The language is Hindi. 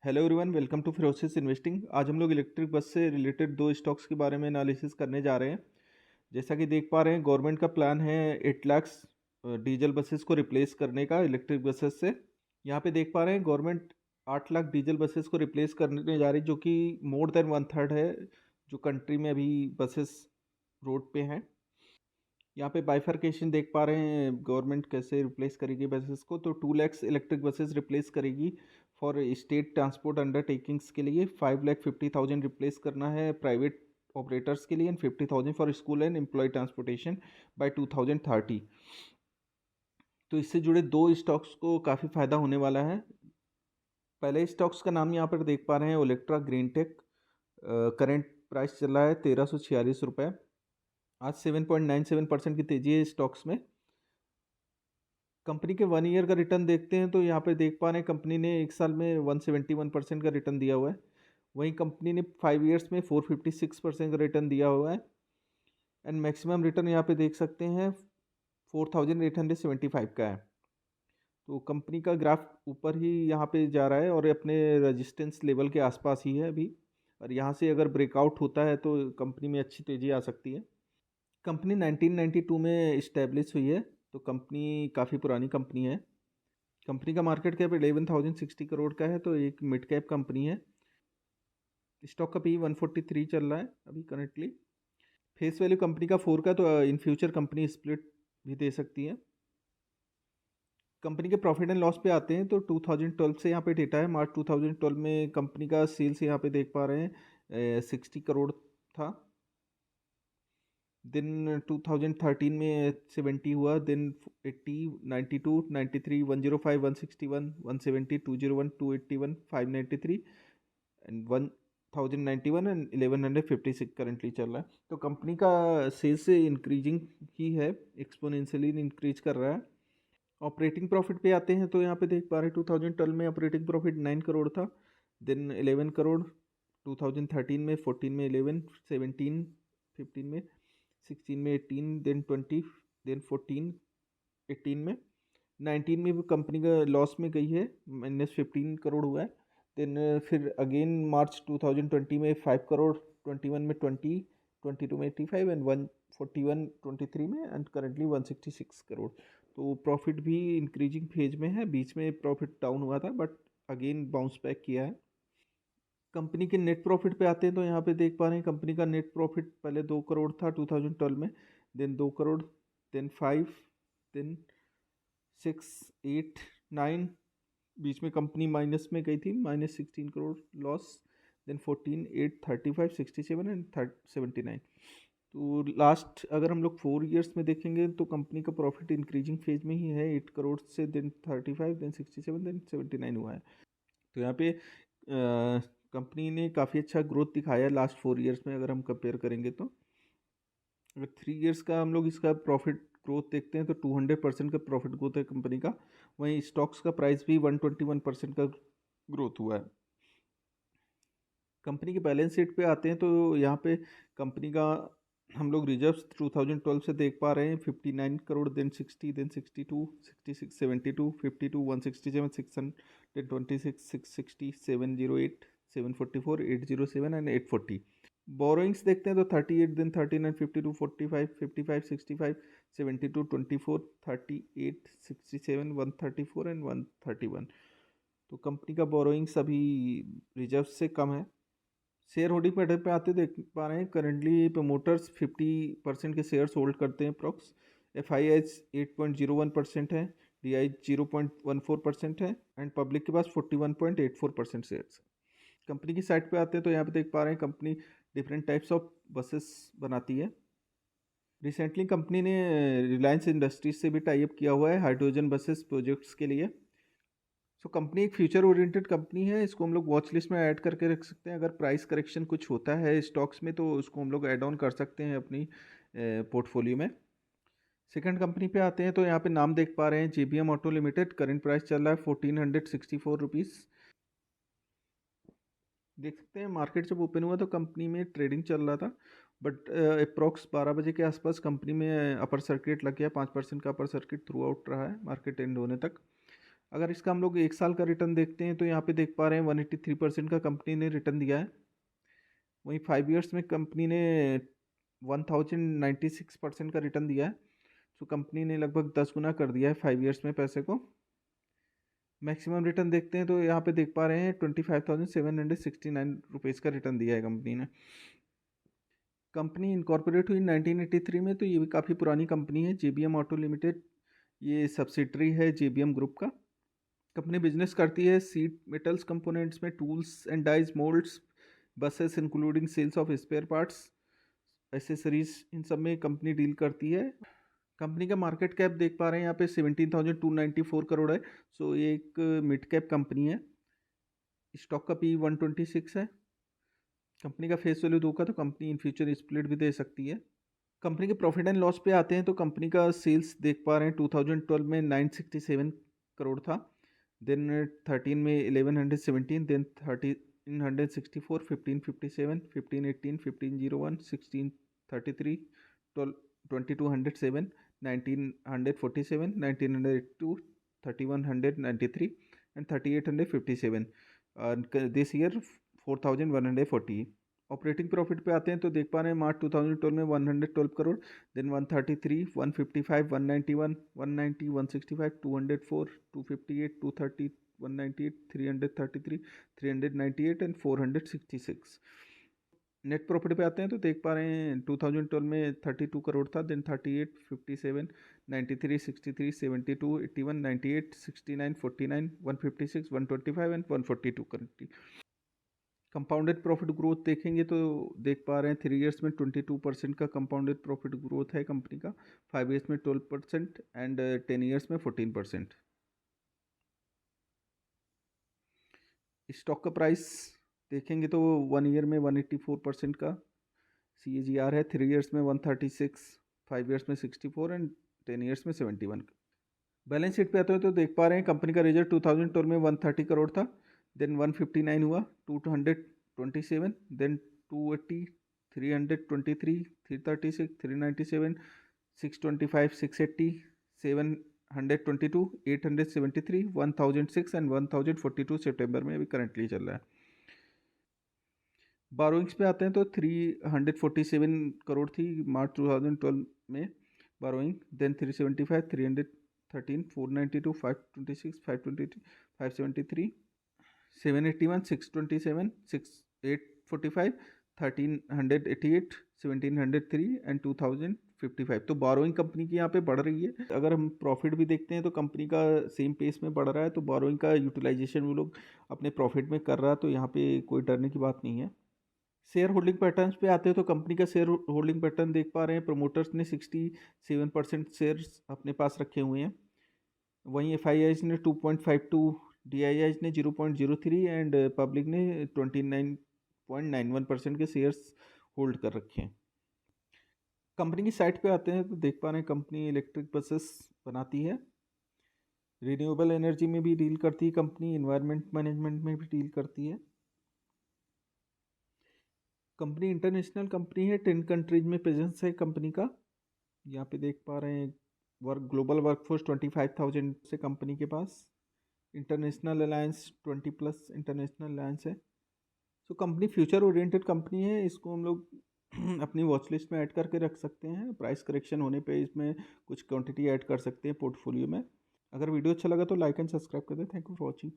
हेलो एवरीवन, वेलकम टू फिरोसिस इन्वेस्टिंग। आज हम लोग इलेक्ट्रिक बस से रिलेटेड दो स्टॉक्स के बारे में एनालिसिस करने जा रहे हैं। जैसा कि देख पा रहे हैं, गवर्नमेंट का प्लान है 8 लाख डीजल बसेस को रिप्लेस करने का इलेक्ट्रिक बसेस से। यहाँ पे देख पा रहे हैं गवर्नमेंट 8 लाख डीजल बसेस को रिप्लेस करने जा रही, जो कि मोर देन 1/3 है जो कंट्री में अभी बसेस रोड पे हैं। यहाँ पे बाइफर्केशन देख पा रहे हैं गवर्नमेंट कैसे रिप्लेस करेगी बसेस को। तो 2 लाख इलेक्ट्रिक बसेस रिप्लेस करेगी फॉर स्टेट ट्रांसपोर्ट अंडरटेकिंग्स के लिए। 5,50,000 रिप्लेस करना है प्राइवेट ऑपरेटर्स के लिए and 50,000 for school and employ transportation by 2030। तो इससे जुड़े दो स्टॉक्स को काफ़ी फायदा होने वाला है। पहले स्टॉक्स का नाम यहाँ पर देख पा रहे हैं Olectra green tech. Current price चल रहा है 1,346 रुपये। आज 7.97% की तेजी है स्टॉक्स में। कंपनी के 1 ईयर का रिटर्न देखते हैं तो यहाँ पे देख पा रहे हैं कंपनी ने एक साल में 171% का रिटर्न दिया हुआ है। वहीं कंपनी ने 5 ईयर्स में 456% का रिटर्न दिया हुआ है। एंड मैक्सिमम रिटर्न यहाँ पे देख सकते हैं 4,875 का है। तो कंपनी का ग्राफ ऊपर ही यहाँ पे जा रहा है और अपने रेजिस्टेंस लेवल के आसपास ही है अभी। और यहाँ से अगर ब्रेकआउट होता है तो कंपनी में अच्छी तेज़ी आ सकती है। कंपनी 1992 में इस्टेब्लिश हुई है, तो कंपनी काफ़ी पुरानी कंपनी है। कंपनी का मार्केट कैप 11,060 करोड़ का है, तो एक मिड कैप कंपनी है। स्टॉक का पी 143 चल रहा है अभी करंटली। फेस वैल्यू कंपनी का 4 का, तो इन फ्यूचर कंपनी स्प्लिट भी दे सकती है। कंपनी के प्रॉफिट एंड लॉस पे आते हैं तो 2012 से यहाँ पे डेटा है। मार्च 2012 में कंपनी का सेल्स यहाँ पे देख पा रहे हैं 60 करोड़ था। देन 2013 में 70 हुआ, देन 80, 92, 93, 105, 161, 170, 201, 281, 593 एंड 1091 एंड 1156 करंटली चल रहा है। तो कंपनी का सेल्स से इंक्रीजिंग ही है, एक्सपोनेंशियली इंक्रीज कर रहा है। ऑपरेटिंग प्रॉफिट पे आते हैं तो यहाँ पे देख पा रहे हैं 2012 में ऑपरेटिंग प्रॉफिट 9 करोड़ था, देन 11 करोड़ 2013 में, 14 में 11, 17, 15 में, 16 में 18, देन 20, देन 14, 18 में, 19 में भी कंपनी का लॉस में गई है, -15 करोड़ हुआ है। देन फिर अगेन मार्च 2020 में 5 करोड़, 21 में 20, 22 में 85 एंड 141 23 में एंड करंटली 166 करोड़। तो प्रॉफिट भी इंक्रीजिंग फेज में है। बीच में प्रॉफिट डाउन हुआ था बट अगेन बाउंस बैक किया है। कंपनी के नेट प्रॉफिट पे आते हैं तो यहाँ पे देख पा रहे हैं कंपनी का नेट प्रॉफिट पहले 2 करोड़ था 2012 में, देन 2 करोड़, देन 5, देन 6, 8, 9, बीच में कंपनी माइनस में गई थी, -16 करोड़ लॉस, देन 14, 8, 35, 67 एंड 79। तो लास्ट अगर हम लोग 4 ईयर्स में देखेंगे तो कंपनी का प्रॉफिट इंक्रीजिंग फेज में ही है, 8 करोड़ से देन 35, देन 67, देन 79 हुआ है। तो यहाँ पे कंपनी ने काफ़ी अच्छा ग्रोथ दिखाया है लास्ट 4 ईयर्स में अगर हम कंपेयर करेंगे तो। अगर 3 ईयर्स का हम लोग इसका प्रॉफिट ग्रोथ देखते हैं तो 200% का प्रॉफिट ग्रोथ है कंपनी का। वहीं स्टॉक्स का प्राइस भी 121% का ग्रोथ हुआ है। कंपनी के बैलेंस शीट पे आते हैं तो यहाँ पे कंपनी का हम लोग रिजर्व्स 2012 से देख पा रहे हैं 59 crore, then 60, then 62, 66, 72, 52, 167, 626, 660, 708, 744, 807 and 840। Borrowings देखते हैं तो 38, देन 39, 52, 45, 55, 65, 72, 24, 38, 67, 134 एंड 131। तो कंपनी का बोरोइंग्स अभी रिजर्व से कम है। शेयर होल्डिंग पैटर्न पे आते देख पा रहे हैं करंटली प्रमोटर्स 50% के शेयर्स होल्ड करते हैं अप्रॉक्स। एफ आई एच 8.01% है, डी आई 0.14% है एंड पब्लिक के पास 41.84% शेयर्स। कंपनी की साइट पे आते हैं तो यहाँ पे देख पा रहे हैं company different types of buses बनाती है। रिसेंटली कंपनी ने रिलायंस इंडस्ट्रीज से भी टाई अप किया हुआ है हाइड्रोजन बसेस प्रोजेक्ट्स के लिए। सो कंपनी एक फ्यूचर ओरिएंटेड कंपनी है, इसको हम लोग वॉच लिस्ट में ऐड करके रख सकते हैं। अगर प्राइस करेक्शन कुछ होता है स्टॉक्स में तो उसको हम लोग ऐड ऑन कर सकते हैं अपनी पोर्टफोलियो में। सेकंड कंपनी पे आते हैं तो यहाँ पे नाम देख पा रहे हैं JBM auto limited. Current price चल रहा है 1,464 रुपीज़। देख सकते हैं मार्केट जब ओपन हुआ तो कंपनी में ट्रेडिंग चल रहा था, बट अप्रॉक्स 12 बजे के आसपास कंपनी में अपर सर्किट लग गया, 5% का अपर सर्किट थ्रू आउट रहा है मार्केट एंड होने तक। अगर इसका हम लोग 1 साल का रिटर्न देखते हैं तो यहाँ पे देख पा रहे हैं 183% का कंपनी ने रिटर्न दिया है। वहीं 5 ईयर्स में कंपनी ने 1096% का रिटर्न दिया है। तो कंपनी ने लगभग 10 गुना कर दिया है 5 ईयर्स में पैसे को। मैक्सिमम रिटर्न देखते हैं तो यहाँ पे देख पा रहे हैं 25,769 रुपीज़ का रिटर्न दिया है कंपनी ने। कंपनी इनकॉर्पोरेट हुई 1983 में, तो ये भी काफ़ी पुरानी कंपनी है। JBM ऑटो लिमिटेड ये सब्सिडरी है JBM ग्रुप का। कंपनी बिजनेस करती है सीट मेटल्स कंपोनेंट्स में, tools and dies, moulds, buses including sales of spare parts, accessories, इन सब में कंपनी डील करती है। कंपनी का मार्केट कैप देख पा रहे हैं यहाँ पे 17,294 करोड़ है। सो ये एक मिड कैप कंपनी है। स्टॉक का P 126 है। कंपनी का फेस वैल्यू 2 का, तो कंपनी इन फ्यूचर स्प्लिट भी दे सकती है। कंपनी के प्रॉफिट एंड लॉस पे आते हैं तो कंपनी का सेल्स देख पा रहे हैं 2012 में 967 करोड़ था, देन 13 में 1117, then 1364, 1557, 1518, 1501, 1633, 2207, 1947, 1982, 3193 and 3857, this year 4140। Operating profit पे आते हैं तो देख पा रहे हैं मार्च 2012 में 112 crore, then 133, 155, 191, 190, 165, 204, 258, 230, 198, 333, 398 and 466। Net profit पे आते हैं तो देख पा रहे हैं 2012 में 32 करोड़ था, then 38, 57, 93, 63, 72, 81, 98, 69, 49, 156, 125 and 142 currently. Compounded profit growth देखेंगे तो देख पा रहे हैं 3 ईयर्स में 22% का कंपाउंडेड प्रॉफिट ग्रोथ है कंपनी का, 5 ईयर्स में 12% एंड 10 ईयर्स में 14%। स्टॉक का प्राइस देखेंगे तो 1 ईयर में 184% का CAGR है, 3 ईयर्स में 136, 5 ईयर्स में 64 एंड 10 ईयर्स में 71। बैलेंस शीट पे आते हैं तो देख पा रहे हैं कंपनी का रिजल्ट 2012 में 130 करोड़ था, देन 159 हुआ, 227, देन 280, 323, 336, 397, 625, 680, 722, 873, 1006 एंड 1042 सितंबर में अभी करंटली चल रहा है। बारोइंग्स पे आते हैं तो 347 करोड़ थी मार्च 2012 में बारोइंग, देन 375, 313, 492, 526, 523, 573, 781, 627, 845, 1388, 1703 एंड 2055। तो बोरोइंग कंपनी की यहाँ पे बढ़ रही है। अगर हम प्रॉफिट भी देखते हैं तो कंपनी का सेम पेस में बढ़ रहा है, तो बोरोइंग का यूटिलाइजेशन वो लोग अपने प्रॉफिट में कर रहा है, तो यहाँ पे कोई डरने की बात नहीं है। शेयर होल्डिंग पैटर्न्स पे आते हैं तो कंपनी का शेयर होल्डिंग पैटर्न देख पा रहे हैं, प्रमोटर्स ने 67% शेयर्स अपने पास रखे हुए हैं। वहीं FIIs ने 2.52, DIIs ने 0.03 एंड पब्लिक ने 29.91% के शेयर्स होल्ड कर रखे हैं। कंपनी की साइट पे आते हैं तो देख पा रहे हैं कंपनी इलेक्ट्रिक बसेस बनाती है, रिन्यूएबल एनर्जी में भी डील करती है कंपनी, इन्वायरमेंट मैनेजमेंट में भी डील करती है। कंपनी इंटरनेशनल कंपनी है, 10 कंट्रीज में प्रेजेंस है कंपनी का। यहाँ पे देख पा रहे हैं ग्लोबल वर्कफोर्स 25,000 से कंपनी के पास, इंटरनेशनल अलायंस 20+ इंटरनेशनल अलायंस है। So company future oriented company है, इसको हम लोग अपनी वॉच लिस्ट में ऐड करके रख सकते हैं। प्राइस करेक्शन होने पे इसमें कुछ क्वांटिटी ऐड कर सकते हैं पोर्टफोलियो में। अगर वीडियो अच्छा लगा तो लाइक एंड सब्सक्राइब कर दें। Thank you for watching.